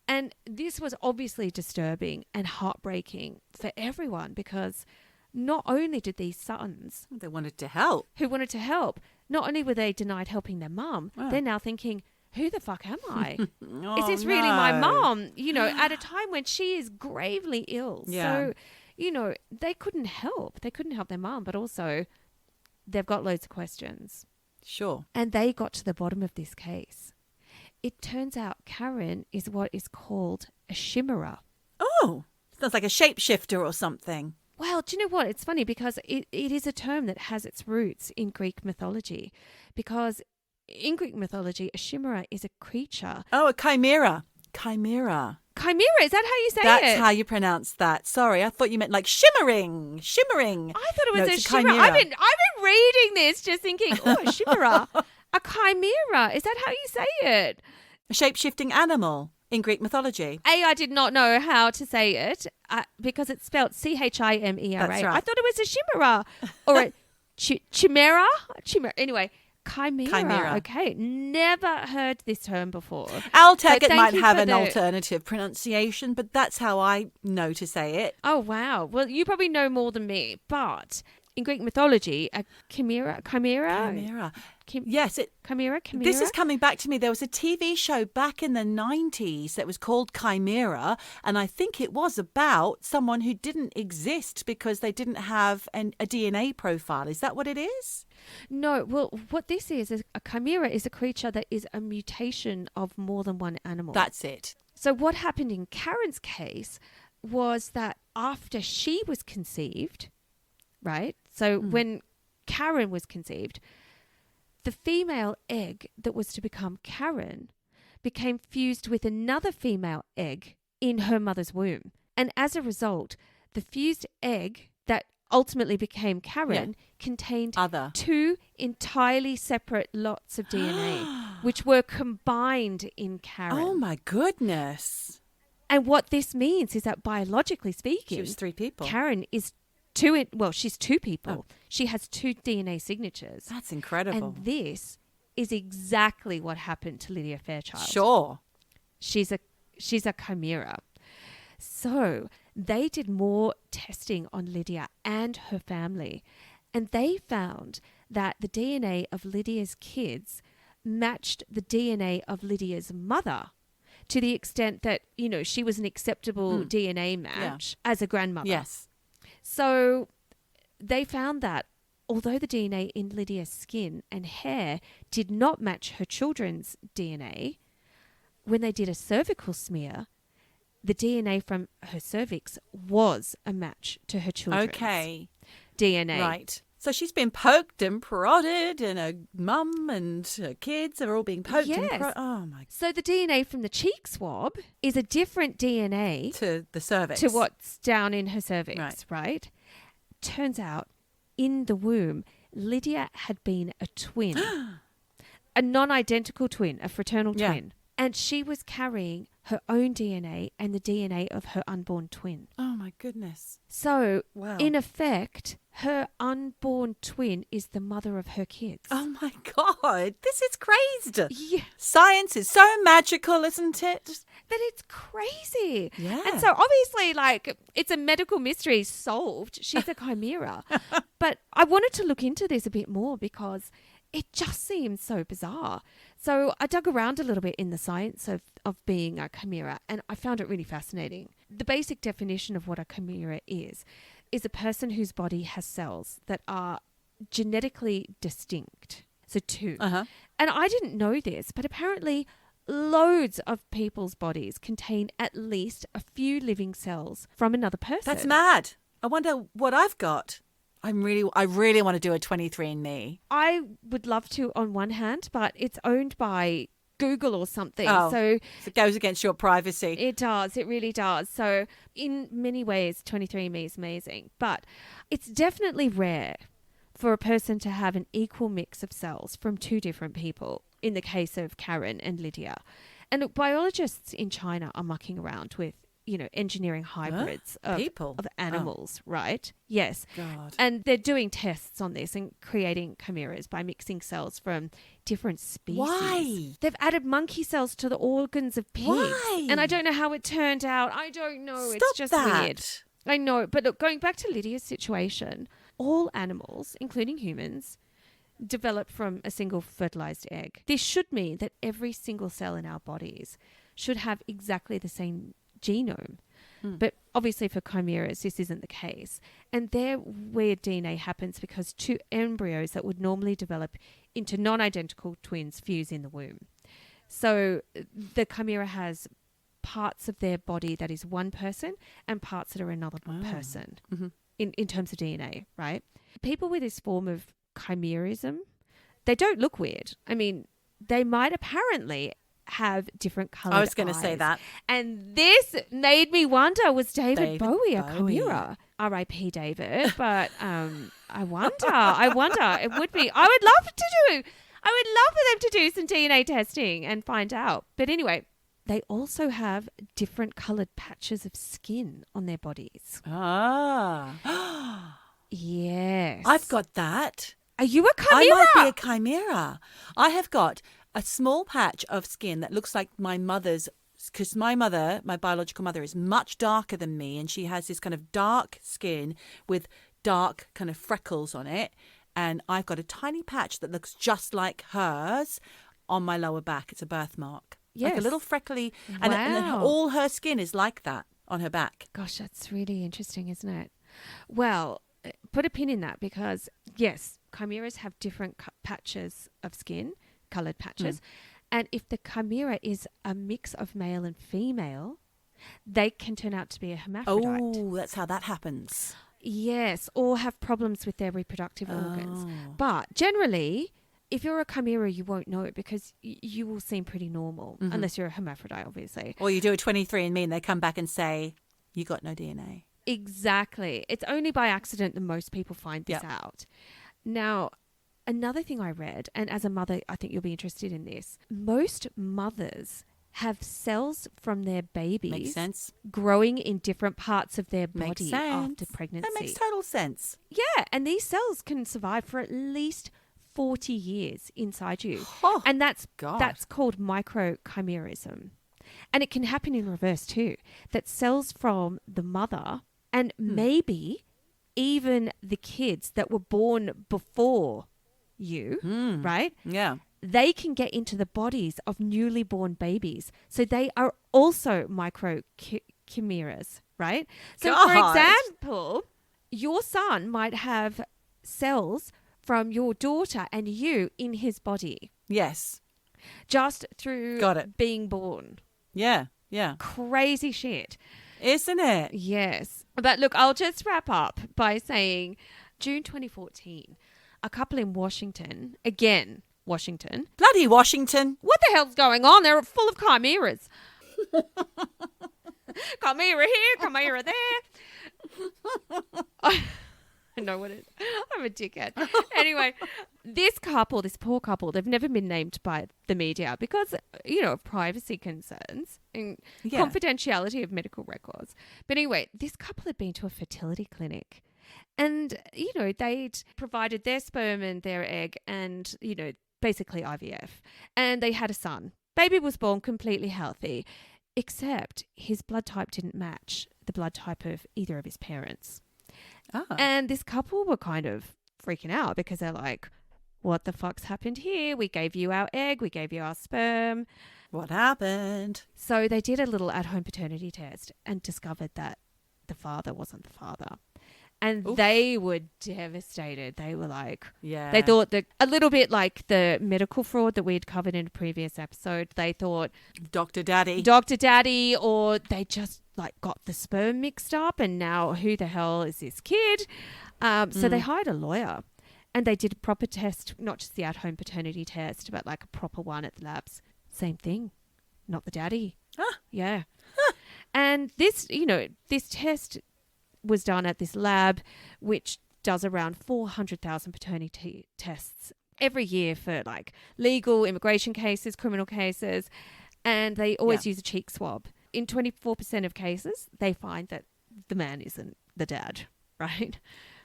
And this was obviously disturbing and heartbreaking for everyone, because not only did these sons They wanted to help. who wanted to help, not only were they denied helping their mum, they're now thinking, who the fuck am I? Is this really my mum? You know, at a time when she is gravely ill. Yeah. So, you know, they couldn't help. They couldn't help their mum, but also they've got loads of questions. Sure. And they got to the bottom of this case. It turns out Karen is what is called a chimera. Oh, sounds like a shapeshifter or something. Well, do you know what? It's funny because it is a term that has its roots in Greek mythology. Because in Greek mythology, a chimera is a creature. Oh, a chimera. Chimera. Chimera, is that how you say it? That's how you pronounce that. Sorry, I thought you meant like shimmering. Shimmering. I thought it was No, a it's a chimera. chimera. I've been reading this just thinking, oh, a chimera. A chimera. Is that how you say it? A shape-shifting animal in Greek mythology. I did not know how to say it because it's spelled Chimera. That's right. I thought it was a chimera or a chimera. Chimera. Anyway, chimera. Okay, never heard this term before. I'll take So it thank might you have for an the- alternative pronunciation, but that's how I know to say it. Oh wow. Well, you probably know more than me, but in Greek mythology, a chimera. Chimera. Yes, Chimera. this is coming back to me. There was a TV show back in the 90s that was called Chimera, and I think it was about someone who didn't exist because they didn't have a DNA profile. Is that what it is? No, well, what this is a chimera is a creature that is a mutation of more than one animal. That's it. So what happened in Karen's case was that after she was conceived, right? So when Karen was conceived, the female egg that was to become Karen became fused with another female egg in her mother's womb. And as a result, the fused egg that ultimately became Karen contained Other. two entirely separate lots of DNA, which were combined in Karen. Oh my goodness. And what this means is that biologically speaking, She was 3 people. Karen is she's 2 people. She has 2 DNA signatures. That's incredible. And this is exactly what happened to Lydia Fairchild. Sure. She's a chimera. So they did more testing on Lydia and her family, and they found that the DNA of Lydia's kids matched the DNA of Lydia's mother, to the extent that, you know, she was an acceptable DNA match as a grandmother. Yes. So they found that although the DNA in Lydia's skin and hair did not match her children's DNA, when they did a cervical smear, the DNA from her cervix was a match to her children's DNA. Right. So she's been poked and prodded, and her mum and her kids are all being poked and Yes. prodded. Oh, my. So the DNA from the cheek swab is a different DNA To the cervix. to what's down in her cervix, Right. right? Turns out in the womb, Lydia had been a twin, a non-identical twin, a fraternal Yeah. twin. And she was carrying her own DNA and the DNA of her unborn twin. Oh, my goodness. So, Wow. in effect, her unborn twin is the mother of her kids. Oh, my God. This is crazed. Yeah, Science is so magical, isn't it? but it's crazy. Yeah. And so, obviously, like, it's a medical mystery solved. She's a chimera. But I wanted to look into this a bit more because it just seems so bizarre. So I dug around a little bit in the science of being a chimera, and I found it really fascinating. The basic definition of what a chimera is a person whose body has cells that are genetically distinct. So two. Uh-huh. And I didn't know this, but apparently loads of people's bodies contain at least a few living cells from another person. That's mad. I wonder what I've got. I really want to do a 23andMe. I would love to on one hand, but it's owned by Google or something. Oh, so it goes against your privacy. it does. It really does. So in many ways, 23andMe is amazing, but it's definitely rare for a person to have an equal mix of cells from two different people, in the case of Karen and Lydia. And look, biologists in China are mucking around with, engineering hybrids of animals, right? Yes. God. And they're doing tests on this and creating chimeras by mixing cells from different species. Why? They've added monkey cells to the organs of pigs. Why? And I don't know how it turned out. I don't know. Stop It's just that. weird. I know. But look, going back to Lydia's situation, all animals, including humans, develop from a single fertilized egg. This should mean that every single cell in our bodies should have exactly the same genome. But obviously for chimeras, this isn't the case. And their weird DNA happens because two embryos that would normally develop into non-identical twins fuse in the womb. So the chimera has parts of their body that is one person and parts that are another person in terms of DNA, right? People with this form of chimerism, they don't look weird. I mean, they might apparently have different colored I was going to say eyes. that. And this made me wonder, was David Bowie a Bowie. chimera? R.I.P. David. But I wonder. It would be. I would love for them to do some DNA testing and find out. But anyway, they also have different colored patches of skin on their bodies. Ah. Yes. I've got that. Are you a chimera? I might be a chimera. I have got a small patch of skin that looks like my mother's, because my biological mother, is much darker than me, and she has this kind of dark skin with dark kind of freckles on it. And I've got a tiny patch that looks just like hers on my lower back. It's a birthmark. Yes. Like a little freckly. And Wow. all her skin is like that on her back. Gosh, that's really interesting, isn't it? Well, put a pin in that because, yes, chimeras have different patches of skin, coloured patches. And if the chimera is a mix of male and female, they can turn out to be a hermaphrodite. Oh, that's how that happens. Yes, or have problems with their reproductive organs. But generally, if you're a chimera, you won't know it because you will seem pretty normal, unless you're a hermaphrodite, obviously. Or you do a 23andMe and they come back and say, you got no DNA. Exactly. It's only by accident that most people find this out. Now, another thing I read, and as a mother, I think you'll be interested in this. Most mothers have cells from their babies Makes sense. growing in different parts of their Makes body sense. after pregnancy. That makes total sense. Yeah, and these cells can survive for at least 40 years inside you. Oh, and that's God. called microchimerism. And it can happen in reverse too, that cells from the mother and maybe even the kids that were born before you, right? Yeah. They can get into the bodies of newly born babies. So they are also chimeras, right? So for God. example, your son might have cells from your daughter and you in his body Yes. just through Got it. being born. Yeah. Yeah. Crazy shit. Isn't it? Yes. But look, I'll just wrap up by saying June 2014, a couple in Washington, again, Washington. Bloody Washington. What the hell's going on? They're full of chimeras. Chimera here, chimera there. I know what it is. I'm a dickhead. Anyway, this poor couple, they've never been named by the media because, of privacy concerns and confidentiality of medical records. But anyway, this couple had been to a fertility clinic and, they'd provided their sperm and their egg and, basically IVF. And they had a son. Baby was born completely healthy, except his blood type didn't match the blood type of either of his parents. Ah. And this couple were kind of freaking out because they're like, what the fuck's happened here? We gave you our egg, we gave you our sperm. What happened? So they did a little at-home paternity test and discovered that the father wasn't the father. And they were devastated. They were like, Yeah. they thought that a little bit like the medical fraud that we had covered in a previous episode. They thought Dr. Daddy. Dr. Daddy, or they just like got the sperm mixed up and now who the hell is this kid? So they hired a lawyer and they did a proper test, not just the at-home paternity test, but like a proper one at the labs. Same thing. Not the daddy. Huh. Yeah. And this, this test was done at this lab, which does around 400,000 paternity tests every year for like legal immigration cases, criminal cases, and they always use a cheek swab. In 24% of cases, they find that the man isn't the dad, right?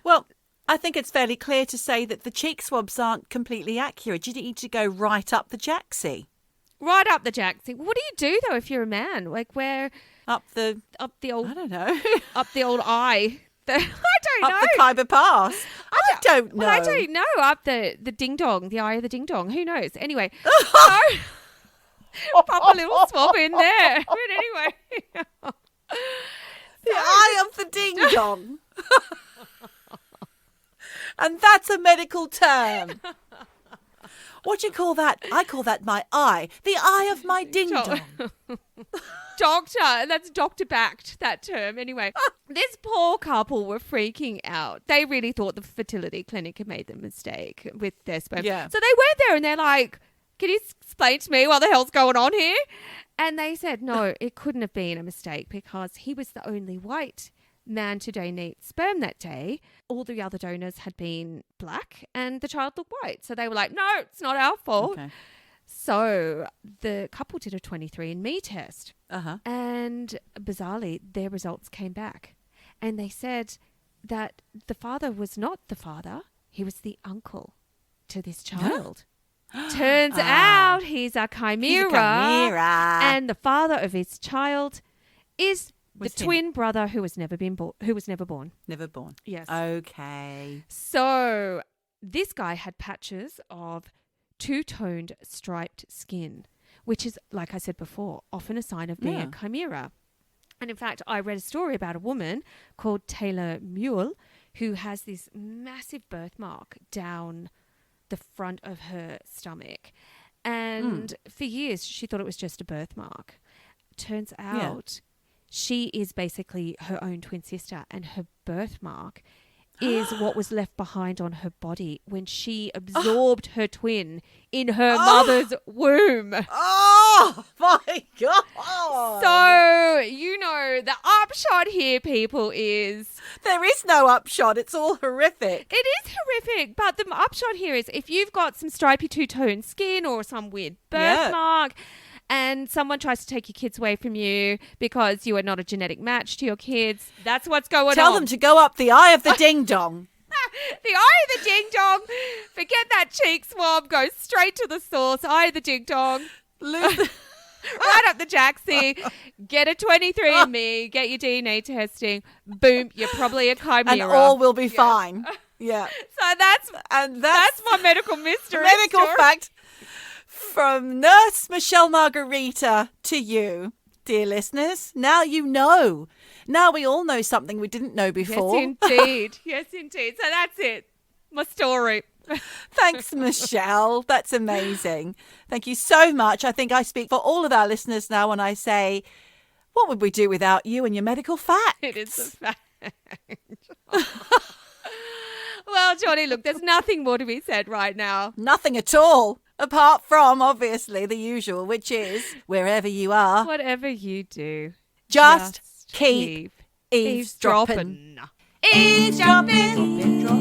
Well, I think it's fairly clear to say that the cheek swabs aren't completely accurate. You need to go right up the jacksie. Right up the jacksie. What do you do though if you're a man? Like where Up the old I don't know. up the old eye. I don't know. Up the Khyber Pass. I don't know. Well, I don't know. Up the ding dong, the eye of the ding dong. Who knows? Anyway, pop a little swab in there. But anyway, The eye of the ding dong. And that's a medical term. What do you call that? I call that my eye. The eye of my ding dong. doctor. That's doctor backed, that term. Anyway, this poor couple were freaking out. They really thought the fertility clinic had made the mistake with their sperm. Yeah. So they went there and they're like, can you explain to me what the hell's going on here? And they said, no, it couldn't have been a mistake because he was the only white man to donate sperm that day. All the other donors had been black and the child looked white. So they were like, no, it's not our fault. Okay. So the couple did a 23andMe test. Uh-huh. And bizarrely, their results came back. And they said that the father was not the father. He was the uncle to this child. Turns out he's a chimera. He's a chimera. And the father of his child is Was the him. twin brother who was never born. Never born. Yes. Okay. So this guy had patches of two-toned striped skin, which is, like I said before, often a sign of being a chimera. And in fact, I read a story about a woman called Taylor Mule who has this massive birthmark down the front of her stomach. And for years, she thought it was just a birthmark. Turns out she is basically her own twin sister, and her birthmark is what was left behind on her body when she absorbed her twin in her mother's womb. Oh, my God. So, the upshot here, people, is... There is no upshot. It's all horrific. It is horrific, but the upshot here is if you've got some stripy two-tone skin or some weird birthmark and someone tries to take your kids away from you because you are not a genetic match to your kids, that's what's going on. Tell them to go up the eye of the ding dong. The eye of the ding dong. Forget that cheek swab. Go straight to the source. Eye of the ding dong. Right up the jacksie. Get a 23andMe. Get your DNA testing. Boom. You're probably a chimera. And all will be fine. Yeah. So that's my medical mystery. Medical story. fact from Nurse Michelle Margarita to you, dear listeners. Now you know. Now we all know something we didn't know before. Yes, indeed. Yes, indeed. So that's it. My story. Thanks, Michelle. That's amazing. Thank you so much. I think I speak for all of our listeners now when I say, what would we do without you and your medical facts? It is a fact. Well, Geordie, look, there's nothing more to be said right now. Nothing at all, apart from, obviously, the usual, which is, wherever you are, Whatever you do, just keep eavesdropping. Eavesdropping. Eavesdropping.